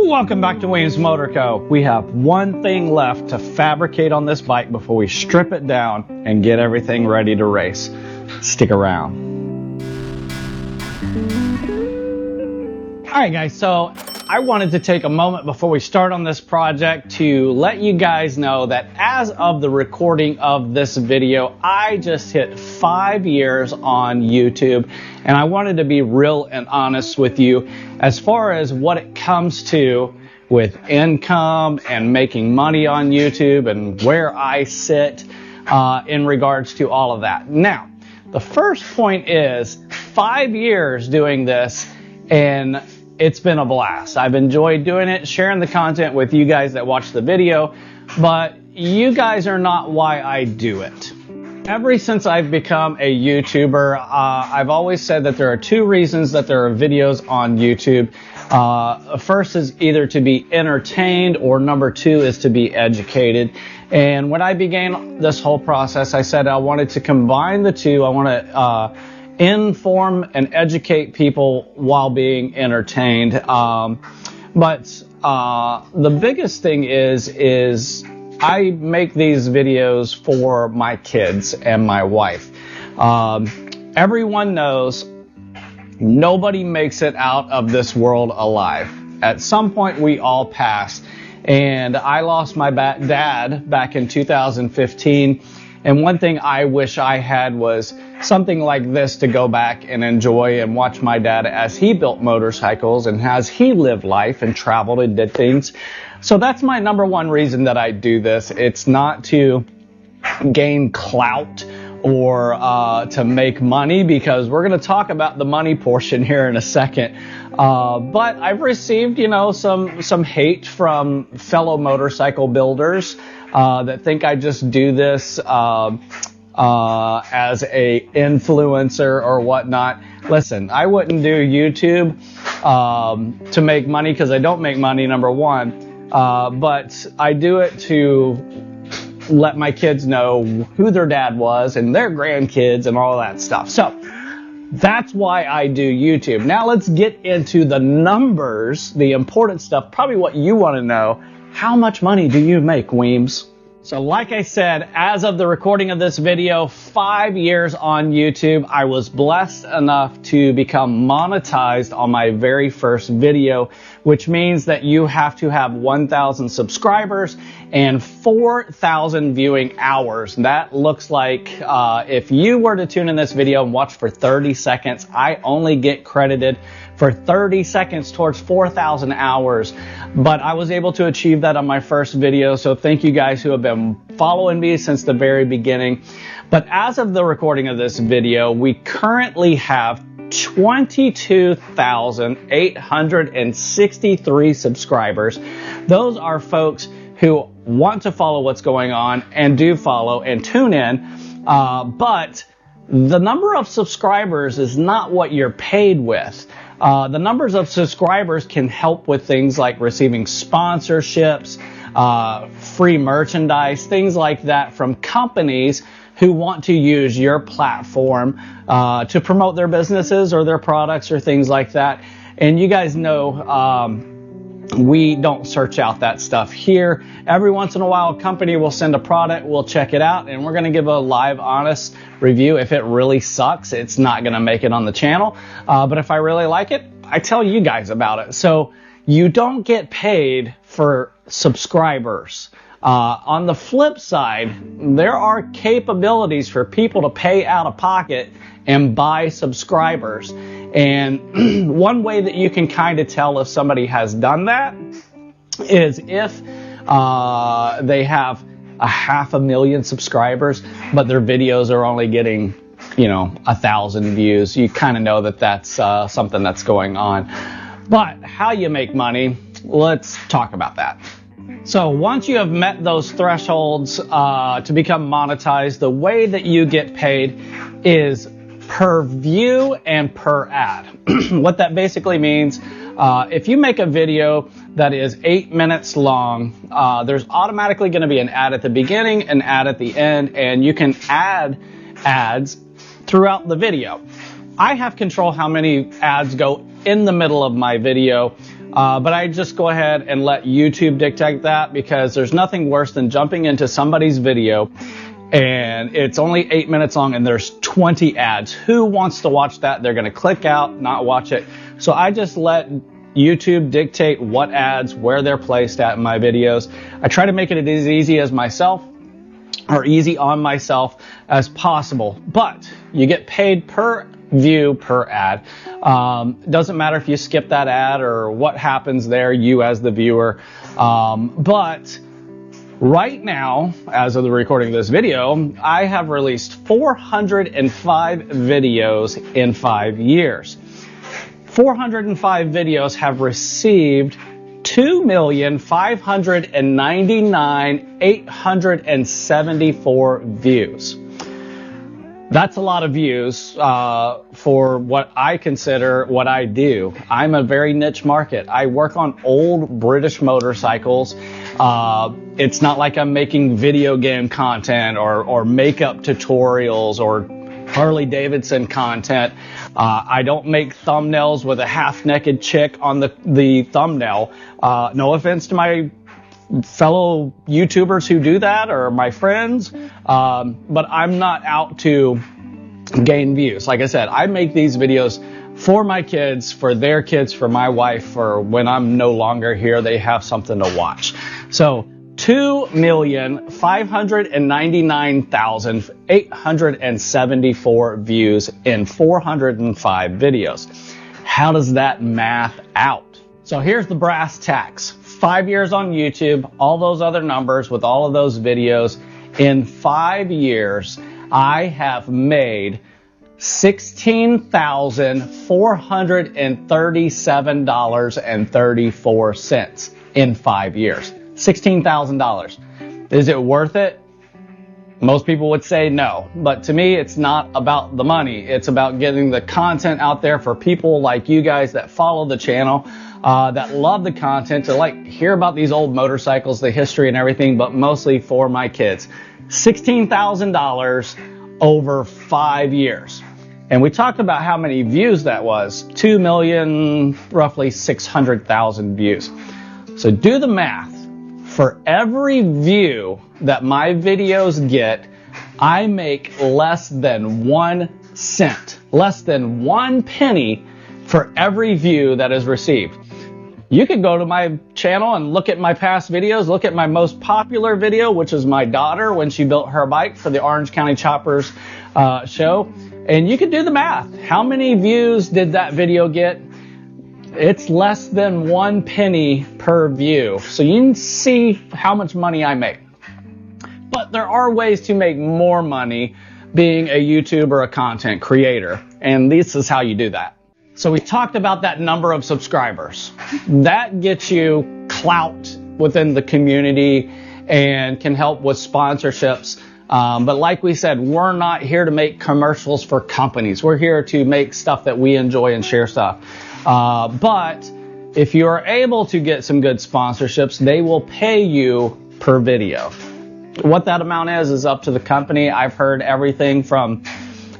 Welcome back to Weems Motor Co. We have one thing left to fabricate on this bike before we strip it down and get everything ready to race. Stick around. Alright guys, so I wanted to take a moment before we start on this project to let you guys know that as of the recording of this video, I just hit 5 years on YouTube, and I wanted to be real and honest with you as far as what it comes to with income and making money on YouTube and where I sit in regards to all of that. Now, the first point is 5 years doing this, and it's been a blast. I've enjoyed doing it, sharing the content with you guys that watch the video, but you guys are not why I do it. Ever since I've become a YouTuber, I've always said that there are two reasons that there are videos on YouTube. First is either to be entertained, or number two is to be educated. And when I began this whole process, I said I wanted to combine the two. I want to inform and educate people while being entertained. But the biggest thing is I make these videos for my kids and my wife. Everyone knows nobody makes it out of this world alive. At some point we all pass, and I lost my dad back in 2015. And one thing I wish I had was something like this to go back and enjoy and watch my dad as he built motorcycles and as he lived life and traveled and did things. So that's my number one reason that I do this. It's not to gain clout or to make money, because we're going to talk about the money portion here in a second. But I've received, some hate from fellow motorcycle builders that think I just do this as a influencer or whatnot. Listen, I wouldn't do YouTube to make money, because I don't make money, number one. But I do it to let my kids know who their dad was and their grandkids and all that stuff. So that's why I do YouTube. Now let's get into the numbers, the important stuff, probably what you want to know. How much money do you make, Weems? So like I said, as of the recording of this video, 5 years on YouTube, I was blessed enough to become monetized on my very first video, which means that you have to have 1,000 subscribers and 4,000 viewing hours. That looks like if you were to tune in this video and watch for 30 seconds, I only get credited for 30 seconds towards 4,000 hours. But I was able to achieve that on my first video, so thank you guys who have been following me since the very beginning. But as of the recording of this video, we currently have 22,863 subscribers. Those are folks who want to follow what's going on and do follow and tune in, but the number of subscribers is not what you're paid with. The numbers of subscribers can help with things like receiving sponsorships, free merchandise, things like that from companies who want to use your platform to promote their businesses or their products or things like that. And you guys know we don't search out that stuff here. Every once in a while, a company will send a product, we'll check it out, and we're going to give a live, honest review. If it really sucks, it's not going to make it on the channel. But if I really like it, I tell you guys about it. So you don't get paid for subscribers. On the flip side, there are capabilities for people to pay out of pocket and buy subscribers. And one way that you can kind of tell if somebody has done that is if they have 500,000 subscribers, but their videos are only getting, 1,000 views. You kind of know that that's something that's going on. But how you make money, let's talk about that. So once you have met those thresholds to become monetized, the way that you get paid is per view and per ad. What that basically means, if you make a video that is 8 minutes long, there's automatically going to be an ad at the beginning, an ad at the end, and you can add ads throughout the video. I have control how many ads go in the middle of my video. But I just go ahead and let YouTube dictate that, because there's nothing worse than jumping into somebody's video and it's only 8 minutes long and there's 20 ads. Who wants to watch that? They're going to click out, not watch it. So I just let YouTube dictate what ads, where they're placed at in my videos. I try to make it as easy as myself, or easy on myself as possible. But you get paid per view per ad. Doesn't matter if you skip that ad or what happens there, you as the viewer. But right now, as of the recording of this video, I have released 405 videos in 5 years. 405 videos have received 2,599,874 views. That's a lot of views for what I consider what I do. I'm a very niche market. I work on old British motorcycles. It's not like I'm making video game content or makeup tutorials or Harley Davidson content. I don't make thumbnails with a half-naked chick on the thumbnail. No offense to my fellow YouTubers who do that, or my friends, but I'm not out to gain views. Like I said, I make these videos for my kids, for their kids, for my wife, for when I'm no longer here, they have something to watch. So 2,599,874 views in 405 videos. How does that math out? So here's the brass tacks. 5 years on YouTube, all those other numbers with all of those videos. In 5 years, I have made $16,437.34 in 5 years. $16,000. Is it worth it? Most people would say no, but to me, it's not about the money. It's about getting the content out there for people like you guys that follow the channel, that love the content, to like hear about these old motorcycles, the history and everything, but mostly for my kids. $16,000 over 5 years. And we talked about how many views that was. 2 million, roughly 600,000 views. So do the math. For every view that my videos get, I make less than 1 cent, less than 1 penny for every view that is received. You can go to my channel and look at my past videos, look at my most popular video, which is my daughter when she built her bike for the Orange County Choppers show. And you can do the math. How many views did that video get? It's less than 1 penny per view. So you can see how much money I make. But there are ways to make more money being a YouTuber, a content creator. And this is how you do that. So we talked about that number of subscribers. That gets you clout within the community and can help with sponsorships. But like we said, we're not here to make commercials for companies. We're here to make stuff that we enjoy and share stuff. But if you are able to get some good sponsorships, they will pay you per video. What that amount is up to the company. I've heard everything from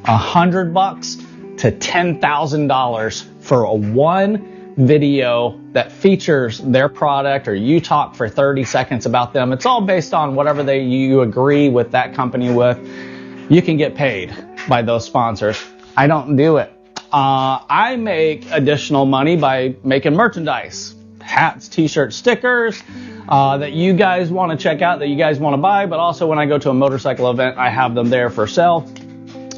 $100 to $10,000 for one video that features their product, or you talk for 30 seconds about them. It's all based on whatever you agree with that company with. You can get paid by those sponsors. I don't do it. I make additional money by making merchandise, hats, t-shirts, stickers, that you guys want to check out, that you guys want to buy. But also when I go to a motorcycle event, I have them there for sale.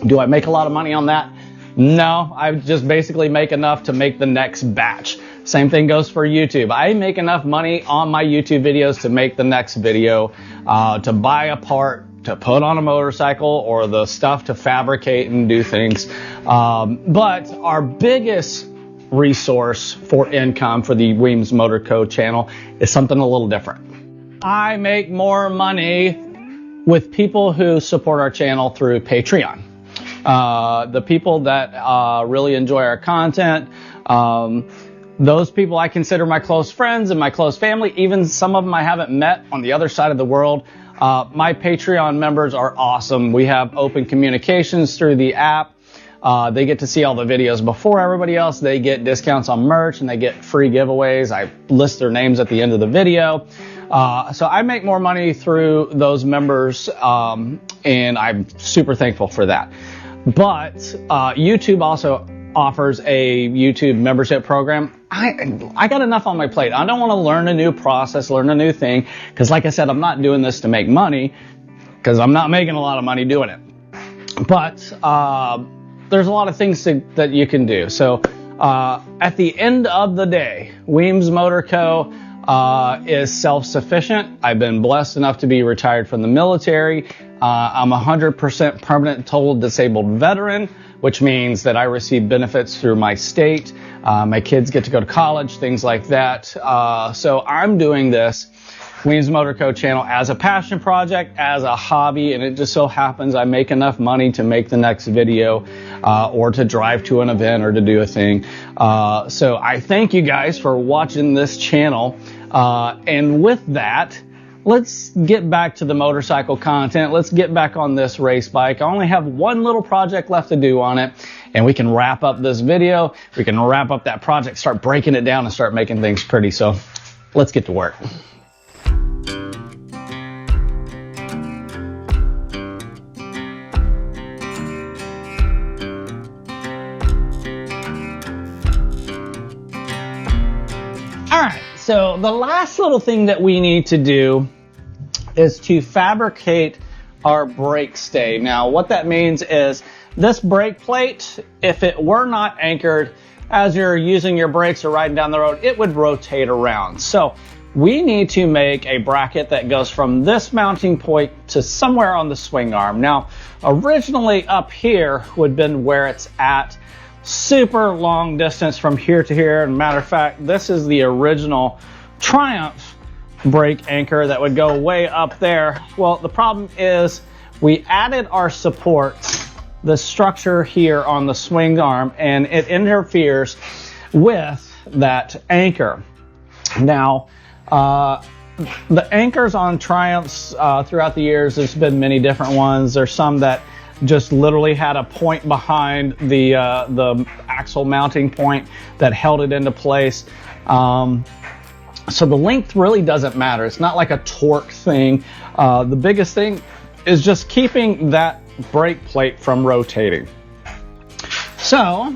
Do I make a lot of money on that? No, I just basically make enough to make the next batch. Same thing goes for YouTube. I make enough money on my YouTube videos to make the next video, to buy a part, to put on a motorcycle, or the stuff to fabricate and do things. But our biggest resource for income for the Weems Motor Co. channel is something a little different. I make more money with people who support our channel through Patreon. The people that really enjoy our content, those people I consider my close friends and my close family. Even some of them I haven't met on the other side of the world. My Patreon members are awesome. We have open communications through the app. They get to see all the videos before everybody else. They get discounts on merch and they get free giveaways. I list their names at the end of the video. So I make more money through those members, and I'm super thankful for that. But YouTube also offers a YouTube membership program. I got enough on my plate. I don't want to learn a new process, learn a new thing, because like I said, I'm not doing this to make money, because I'm not making a lot of money doing it. But there's a lot of things that you can do. So at the end of the day, Weems Motor Co. Is self-sufficient. I've been blessed enough to be retired from the military. I'm 100% permanent total disabled veteran, which means that I receive benefits through my state. My kids get to go to college, things like that. So I'm doing this Weems Motor Co. channel as a passion project, as a hobby, and it just so happens I make enough money to make the next video, or to drive to an event or to do a thing. So I thank you guys for watching this channel. And with that, let's get back to the motorcycle content. Let's get back on this race bike. I only have one little project left to do on it, and we can wrap up this video. We can wrap up that project, start breaking it down, and start making things pretty. So let's get to work. All right, so the last little thing that we need to do is to fabricate our brake stay. Now, what that means is this brake plate, if it were not anchored as you're using your brakes or riding down the road, it would rotate around. So we need to make a bracket that goes from this mounting point to somewhere on the swing arm. Now, originally up here would have been where it's at. Super long distance from here to here. And matter of fact, this is the original Triumph brake anchor that would go way up there. Well, the problem is we added our supports, the structure here on the swing arm, and it interferes with that anchor. Now, the anchors on Triumphs throughout the years, there's been many different ones. There's some that just literally had a point behind the axle mounting point that held it into place. So the length really doesn't matter. It's not like a torque thing. The biggest thing is just keeping that brake plate from rotating. So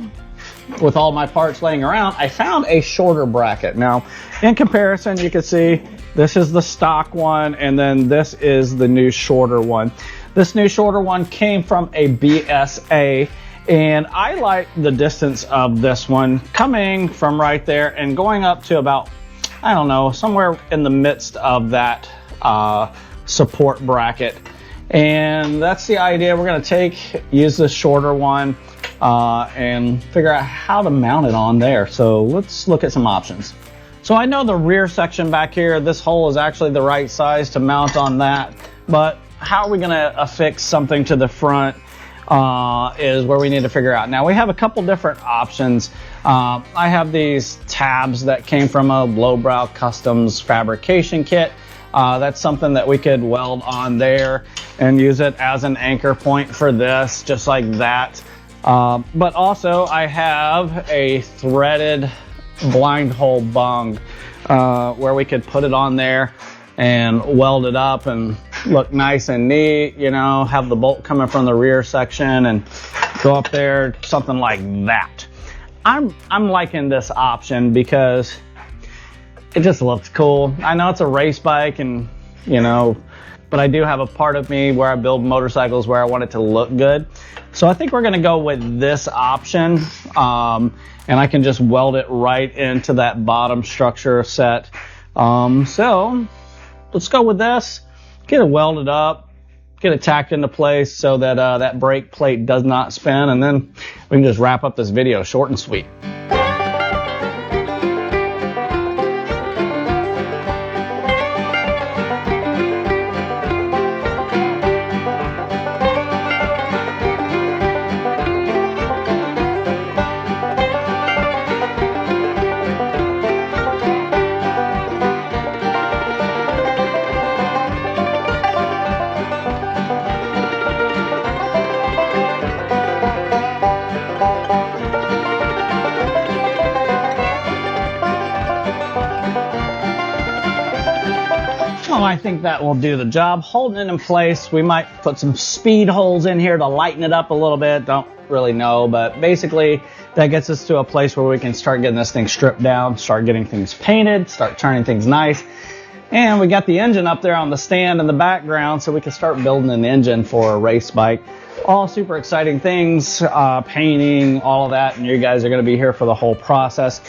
with all my parts laying around, I found a shorter bracket. Now, in comparison, you can see this is the stock one, and then this is the new shorter one. This new shorter one came from a BSA, and I like the distance of this one coming from right there and going up to about, I don't know, somewhere in the midst of that support bracket. And that's the idea. We're going to use this shorter one and figure out how to mount it on there. So let's look at some options. So I know the rear section back here, this hole is actually the right size to mount on that, but how are we going to affix something to the front is where we need to figure out. Now, we have a couple different options. I have these tabs that came from a Lowbrow Customs fabrication kit. That's something that we could weld on there and use it as an anchor point for this, just like that. But also, I have a threaded blind hole bung where we could put it on there and weld it up and look nice and neat, you know, have the bolt coming from the rear section and go up there, something like that. I'm liking this option because it just looks cool. I know it's a race bike, and you know, but I do have a part of me where I build motorcycles where I want it to look good. So I think we're gonna go with this option, and I can just weld it right into that bottom structure set. So let's go with this, get it welded up, get it tacked into place so that that brake plate does not spin, and then we can just wrap up this video short and sweet. I think that will do the job. Holding it in place, we might put some speed holes in here to lighten it up a little bit. Don't really know, but basically that gets us to a place where we can start getting this thing stripped down, start getting things painted, start turning things nice. And we got the engine up there on the stand in the background, so we can start building an engine for a race bike. All super exciting things, painting, all of that, and you guys are going to be here for the whole process.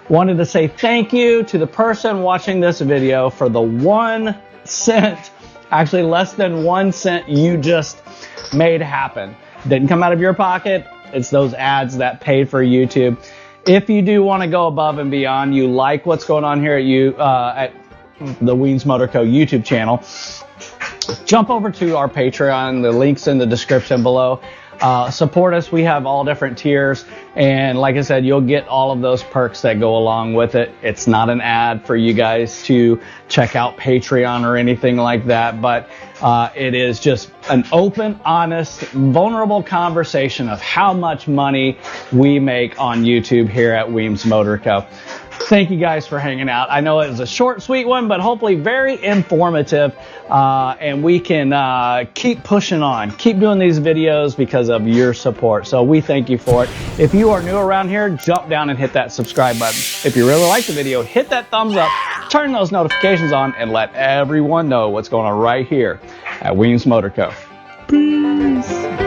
Wanted to say thank you to the person watching this video for the 1 cent, actually less than 1 cent you just made happen. Didn't come out of your pocket. It's those ads that paid for YouTube. If you do want to go above and beyond, you like what's going on here at the Weems Motor Co. YouTube channel, jump over to our Patreon. The link's in the description below. Support us. We have all different tiers, and like I said, you'll get all of those perks that go along with it. It's not an ad for you guys to check out Patreon or anything like that, but it is just an open, honest, vulnerable conversation of how much money we make on YouTube here at Weems Motor Co. Thank you guys for hanging out. I know it was a short, sweet one, but hopefully very informative, and we can keep pushing on, keep doing these videos because of your support. So we thank you for it. If you are new around here, jump down and hit that subscribe button. If you really like the video, hit that thumbs up, turn those notifications on, and let everyone know what's going on right here at Weems Motor Co. Peace.